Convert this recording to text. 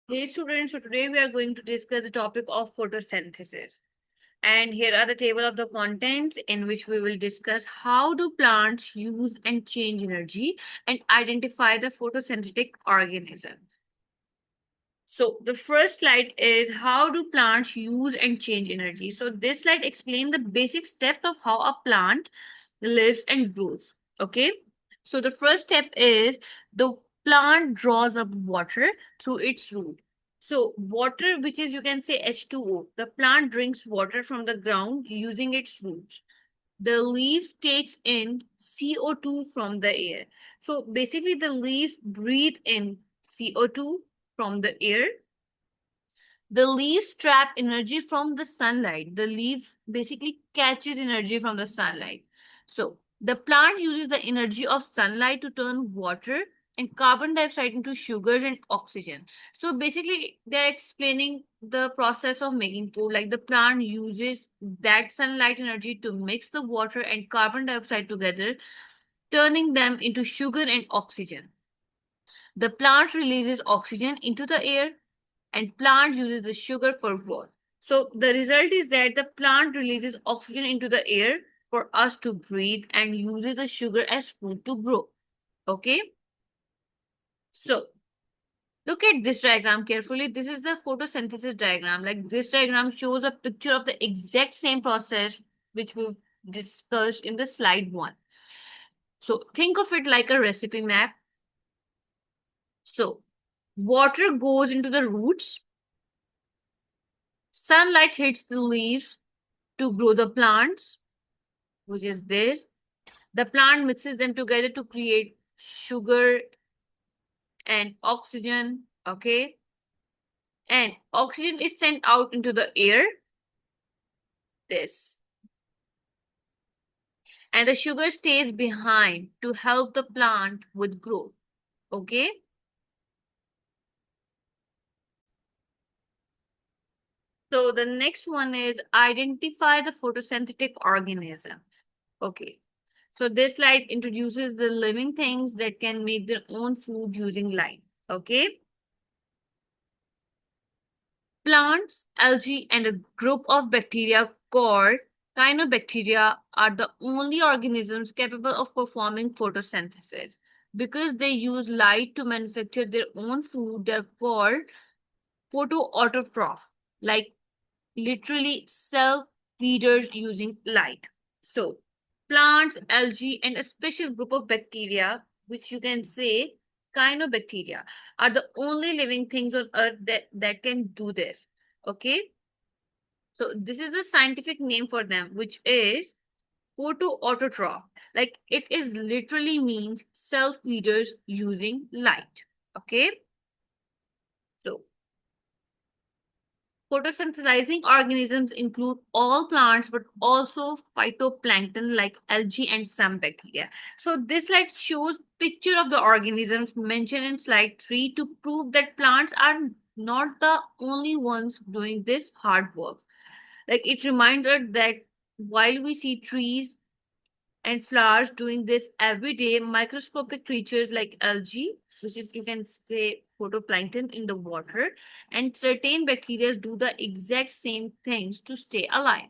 Hey students, so today we are going to discuss the topic of photosynthesis. And here are the table of the contents in which we will discuss how do plants use and change energy and identify the photosynthetic organisms. So the first slide is how do plants use and change energy. So this slide explains the basic steps of how a plant lives and grows. Okay. So the first step is the plant draws up water through its root. So water, which is you can say H2O, the plant drinks water from the ground using its roots. The leaves takes in CO2 from the air. So basically the leaves breathe in CO2 from the air. The leaves trap energy from the sunlight. The leaf basically catches energy from the sunlight. So the plant uses the energy of sunlight to turn water and carbon dioxide into sugars and oxygen. So basically, they're explaining the process of making food. Like the plant uses that sunlight energy to mix the water and carbon dioxide together, turning them into sugar and oxygen. The plant releases oxygen into the air and plant uses the sugar for growth. So the result is that the plant releases oxygen into the air for us to breathe and uses the sugar as food to grow. Okay. So look at this diagram carefully. This is the photosynthesis diagram. Like this diagram shows a picture of the exact same process which we discussed in the slide one. So think of it like a recipe map. So water goes into the roots. Sunlight hits the leaves to grow the plants, which is this. The plant mixes them together to create sugar and oxygen. Okay. And oxygen is sent out into the air. This. And the sugar stays behind to help the plant with growth. Okay. So the next one is identify the photosynthetic organisms. Okay. So this slide introduces the living things that can make their own food using light. Okay. Plants, algae, and a group of bacteria called cyanobacteria are the only organisms capable of performing photosynthesis. Because they use light to manufacture their own food, they're called photoautotroph, like literally self feeders using light. So, plants, algae, and a special group of bacteria, which you can say cyanobacteria, are the only living things on earth that can do this. Okay, so this is the scientific name for them, which is photoautotroph. Like it is literally means self feeders using light. Okay, so photosynthesizing organisms include all plants, but also phytoplankton like algae and some bacteria. So this slide shows picture of the organisms mentioned in slide 3 to prove that plants are not the only ones doing this hard work. Like it reminds us that while we see trees and flowers doing this every day, microscopic creatures like algae, which is you can say photoplankton in the water, and certain bacteria do the exact same things to stay alive.